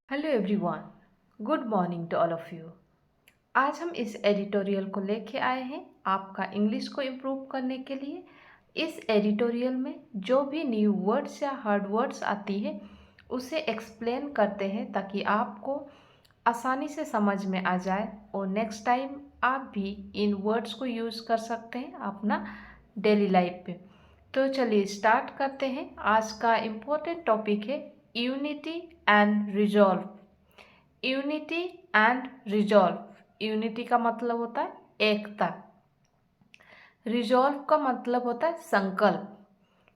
Hello everyone, good morning to all of you. आज हम इस एडिटोरियल को लेके आए हैं आपका इंग्लिश को इम्प्रूव करने के लिए। इस एडिटोरियल में जो भी न्यू वर्ड्स या हार्ड वर्ड्स आती है उसे एक्सप्लेन करते हैं ताकि आपको आसानी से समझ में आ जाए और नेक्स्ट टाइम आप भी इन वर्ड्स को यूज़ कर सकते हैं अपना डेली लाइफ पे। तो चलिए स्टार्ट करते हैं। आज का इम्पोर्टेंट टॉपिक है unity and resolve. Unity and resolve. Unity का मतलब होता है एकता। रिजॉल्व का मतलब होता है संकल्प,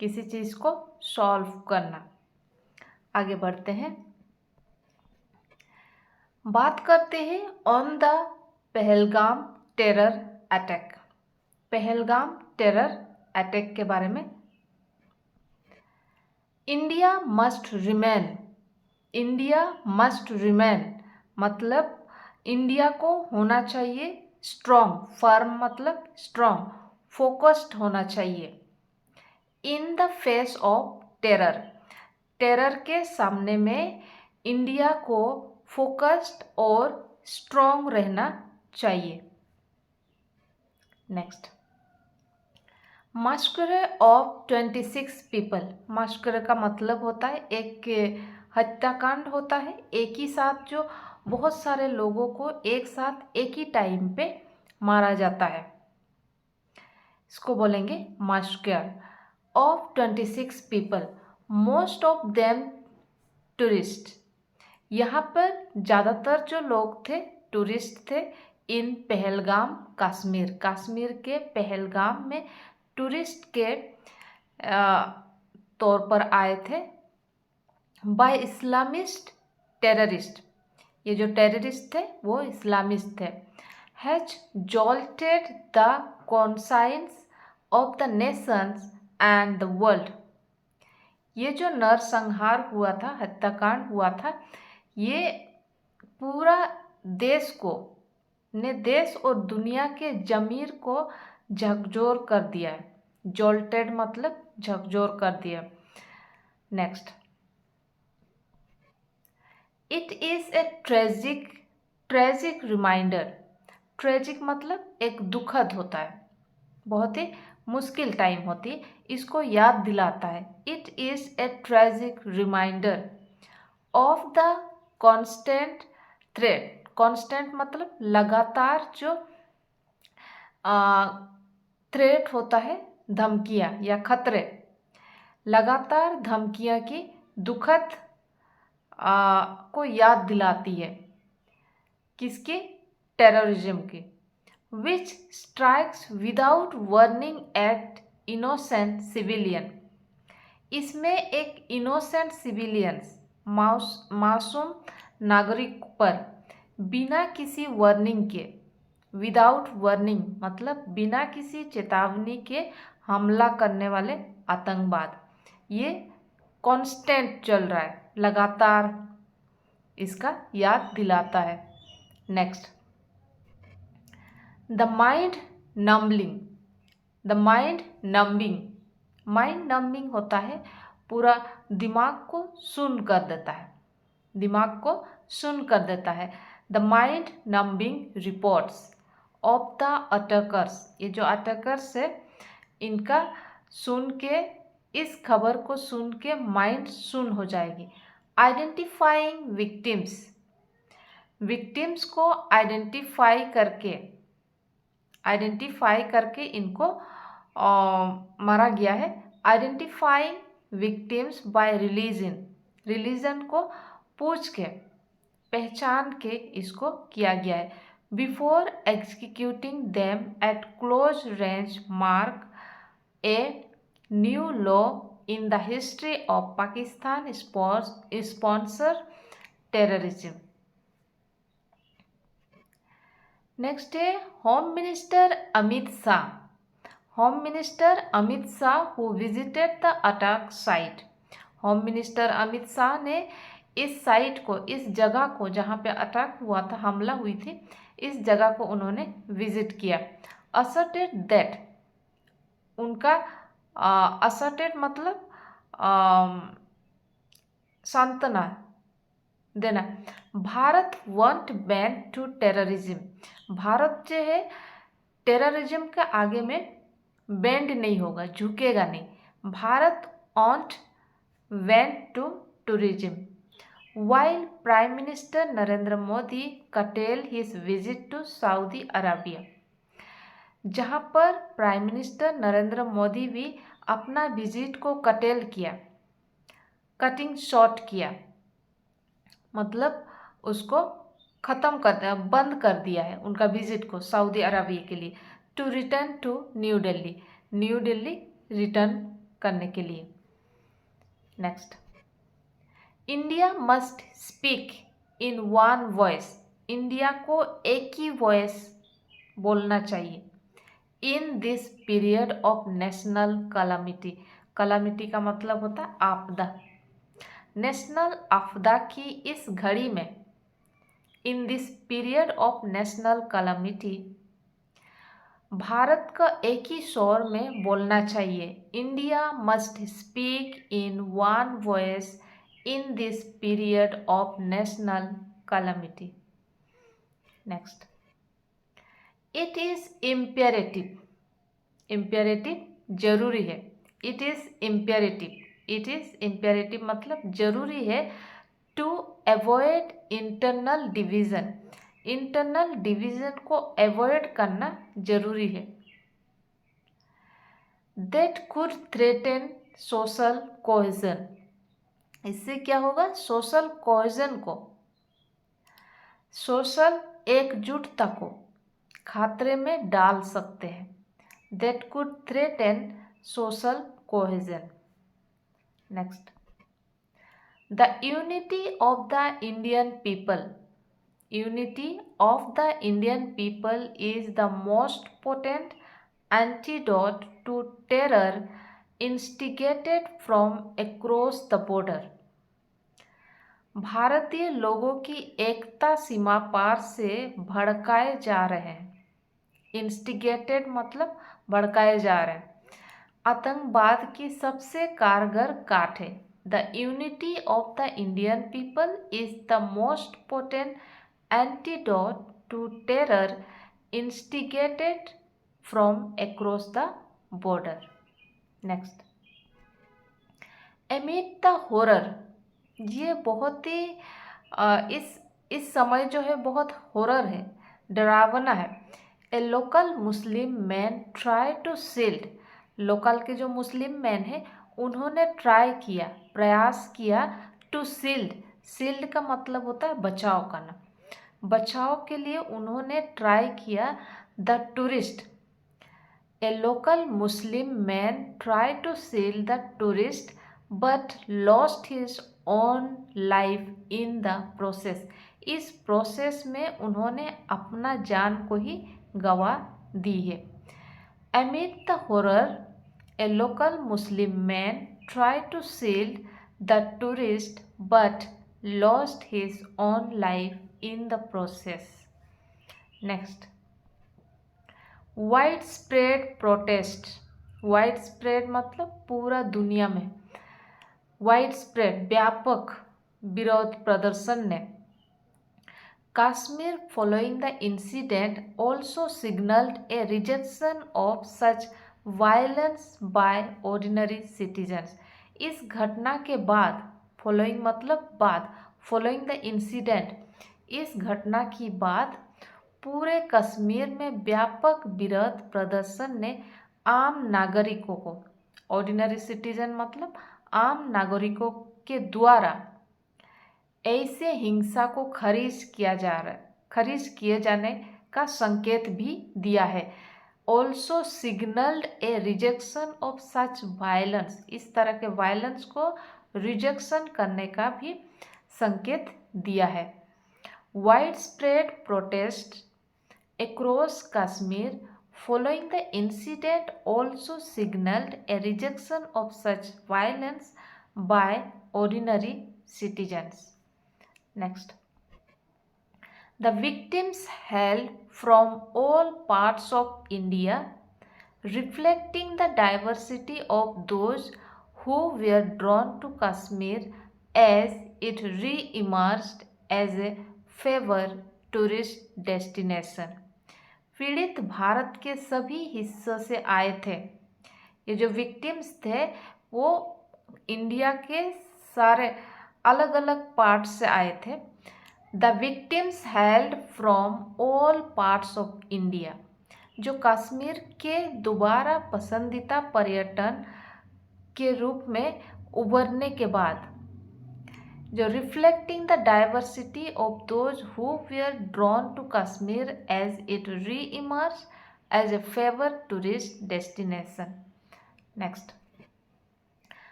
किसी चीज़ को सॉल्व करना। आगे बढ़ते हैं, बात करते हैं on the Pahalgam terror attack. Pahalgam terror attack के बारे में। India must remain. India must remain मतलब इंडिया को होना चाहिए स्ट्रॉन्ग। फर्म मतलब स्ट्रॉन्ग, फोकस्ड होना चाहिए। In the face of terror. Terror के सामने में इंडिया को फोकस्ड और स्ट्रॉन्ग रहना चाहिए। Next, massacre of 26 people. Massacre का मतलब होता है एक हत्याकांड होता है, एक ही साथ जो बहुत सारे लोगों को एक साथ एक ही टाइम पे मारा जाता है, इसको बोलेंगे massacre of 26 people. Most of them tourist. यहाँ पर ज़्यादातर जो लोग थे टूरिस्ट थे। इन पहलगाम कश्मीर, कश्मीर के पहलगाम में टूरिस्ट के तौर पर आए थे बाय इस्लामिस्ट टेररिस्ट। ये जो टेररिस्ट थे वो इस्लामिस्ट थे। Has jolted the conscience of the Nations and the world. ये जो नरसंहार हुआ था, हत्याकांड हुआ था, ये पूरा देश को ने देश और दुनिया के जमीर को झकझोर कर दिया है। जॉल्टेड मतलब झकझोर कर दिया। Next, it is a tragic reminder. Tragic मतलब एक दुखद होता है, बहुत ही मुश्किल टाइम होती है, इसको याद दिलाता है। It is a tragic reminder of the constant threat. Constant मतलब लगातार जो थ्रेट होता है, धमकियाँ या खतरे। लगातार धमकियाँ की दुखद को याद दिलाती है, किसकी? टेररिज्म की। Which strikes without warning at innocent civilian. इसमें एक इनोसेंट सिविलियंस, मासूम नागरिक पर बिना किसी वार्निंग के, विदाउट वार्निंग मतलब बिना किसी चेतावनी के हमला करने वाले आतंकवाद, ये कांस्टेंट चल रहा है, लगातार इसका याद दिलाता है। Next, the mind numbing. The mind numbing. Mind numbing होता है पूरा दिमाग को सुन्न कर देता है, दिमाग को सुन्न कर देता है। The mind numbing reports of the attackers. ये जो अटैकर्स है इनका सुन के, इस खबर को सुन के माइंड सुन्न हो जाएगी। Identifying victims. विक्टिम्स को आइडेंटिफाई करके इनको मारा गया है। Identifying victims by religion. Religion को पूछ के, पहचान के इसको किया गया है। Before executing them at close range mark a new low in the history of Pakistan sponsor terrorism. Next है home minister Amit Shah. Home minister Amit Shah who visited the attack site. Home minister Amit Shah ने इस साइट को, इस जगह को जहाँ पे अटैक हुआ था, हमला हुई थी, इस जगह को उन्होंने विजिट किया। असर्टेड दैट, उनका असर्टेड मतलब सांत्वना देना। Bharat want ban to terrorism, Bharat जो है टेररिज्म के आगे में बेंड नहीं होगा, झुकेगा नहीं। Bharat want ban to tourism. While prime minister Narendra Modi curtail his visit to Saudi Arabia, जहाँ पर प्राइम मिनिस्टर नरेंद्र मोदी भी अपना विजिट को कटेल किया, कटिंग शॉर्ट किया, मतलब उसको ख़त्म कर दिया, बंद कर दिया है उनका विजिट को सऊदी अरबिया के लिए। To return to New Delhi, New Delhi return करने के लिए। Next, India must speak in one voice, India को एक ही वॉइस बोलना चाहिए। In this period of national calamity, calamity का मतलब होता है आपदा, नेशनल आपदा की इस घड़ी में, in this period of national calamity, Bharat का एक ही स्वर में बोलना चाहिए। India must speak in one voice in this period of national calamity. Next, it is imperative, imperative जरूरी है। It is imperative, it is imperative मतलब जरूरी है। To avoid internal division, internal division को अवॉइड करना जरूरी है। That could threaten social cohesion, इससे क्या होगा, सोशल कोहेजन को, सोशल एकजुटता को खतरे में डाल सकते हैं। That could threaten social cohesion. Next, the unity of the Indian people, unity of the Indian people is the most potent antidote to terror instigated from across the border, भारतीय लोगों की एकता सीमा पार से भड़काए जा रहे हैं। इंस्टिगेटेड मतलब भड़काए जा रहे हैं, आतंकवाद की सबसे कारगर काट है। The unity of the Indian people is the most potent antidote to terror instigated from across the border. Next, amid the horror, ये बहुत ही इस समय जो है बहुत हॉरर है, डरावना है। A local Muslim man try to shield, local के जो मुस्लिम मैन है उन्होंने ट्राई किया, प्रयास किया, टू शील्ड, शील्ड का मतलब होता है बचाव करना, बचाव के लिए उन्होंने ट्राई किया। The tourist, a local Muslim man try to shield the tourist but lost his own life in the process, इस प्रोसेस में उन्होंने अपना जान को ही गवा दी है। Amid the horror a local Muslim man try to shield the tourist but lost his own life in the process. Next, wide spread protest, wide spread मतलब पूरा दुनिया में, वाइड स्प्रेड व्यापक विरोध प्रदर्शन ने। Kashmir following the incident also signaled a rejection of such violence by ordinary citizens, इस घटना के बाद, फॉलोइंग मतलब बाद, फॉलोइंग द इंसिडेंट, इस घटना की बाद पूरे कश्मीर में व्यापक विरोध प्रदर्शन ने आम नागरिकों को, ऑर्डिनरी सिटीजन मतलब आम नागरिकों के द्वारा ऐसे हिंसा को खारिज किए जाने का संकेत भी दिया है। Also signalled A rejection of such violence, इस तरह के वायलेंस को रिजेक्शन करने का भी संकेत दिया है। Wide spread protest across Kashmir following the incident also signaled a rejection of such violence by ordinary citizens. Next, the victims hailed from all parts of India, reflecting the diversity of those who were drawn to Kashmir as it re-emerged as a favor tourist destination. पीड़ित भारत के सभी हिस्सों से आए थे। ये जो victims थे वो इंडिया के सारे अलग अलग पार्ट से आए थे। The victims held from all parts of India, जो कश्मीर के दोबारा पसंदीदा पर्यटन के रूप में उभरने के बाद, जो reflecting the diversity of those who were drawn to Kashmir as it re emerge as a favour tourist destination. Next,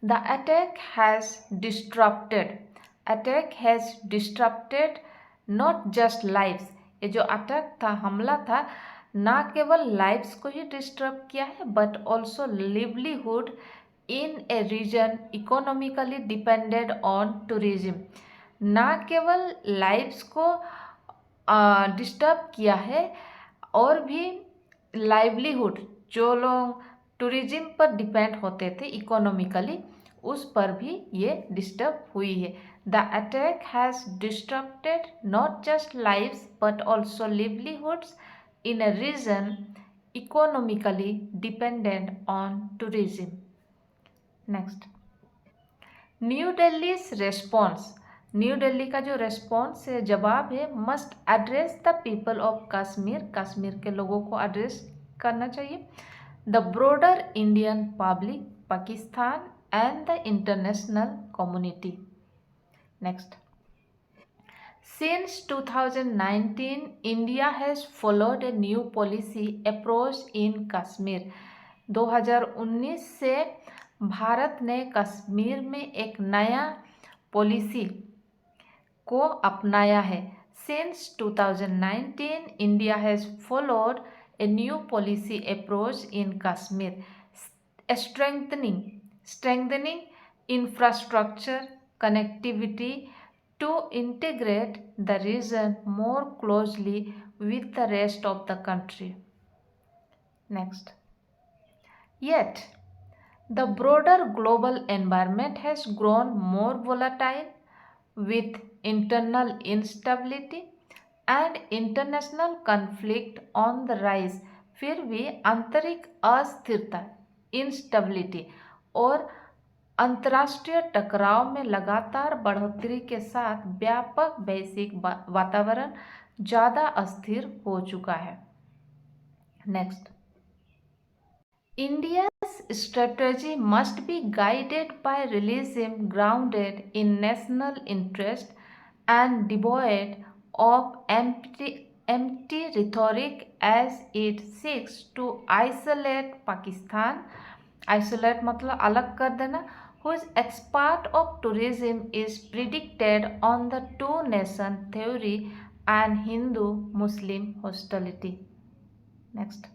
the attack has disrupted not just lives. ये जो अटैक था, हमला था, ना केवल लाइव्स को ही डिस्टर्ब किया है but also livelihood in a region economically depended on tourism. ना केवल लाइव्स को डिस्टर्ब किया है और भी लाइवलीहुड, जो लोग टूरिज्म पर डिपेंड होते थे इकोनॉमिकली, उस पर भी ये डिस्टर्ब हुई है। The attack has disturbed not just lives but also livelihoods in a region economically dependent on tourism. Next, new Delhi's response. New Delhi का जो रेस्पॉन्स है, जवाब है, must address the people of Kashmir. Kashmir के लोगों को एड्रेस करना चाहिए। The broader Indian public, Pakistan and the international community. Next, since 2019, India has followed a new policy approach in Kashmir. 2019 से भारत ने कश्मीर में एक नया पॉलिसी को अपनाया है। Since 2019, India has followed a new policy approach in Kashmir, strengthening infrastructure connectivity to integrate the region more closely with the rest of the country. Next, yet the broader global environment has grown more volatile with internal instability and international conflict on the rise. फिर भी आंतरिक अस्थिरता, instability और अंतर्राष्ट्रीय टकराव में लगातार बढ़ोतरी के साथ व्यापक वैश्विक वातावरण ज़्यादा अस्थिर हो चुका है। Next, India's strategy must be guided by realism grounded in national interest and devoid of empty rhetoric as it seeks to isolate Pakistan. Isolate मतलब अलग कर देना, whose expert of tourism is predicted on the two-nation theory and Hindu-Muslim hostility. Next,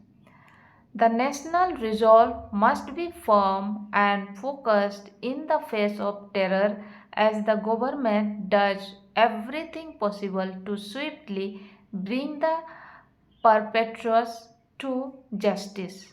the national resolve must be firm and focused in the face of terror as the government does everything possible to swiftly bring the perpetrators to justice.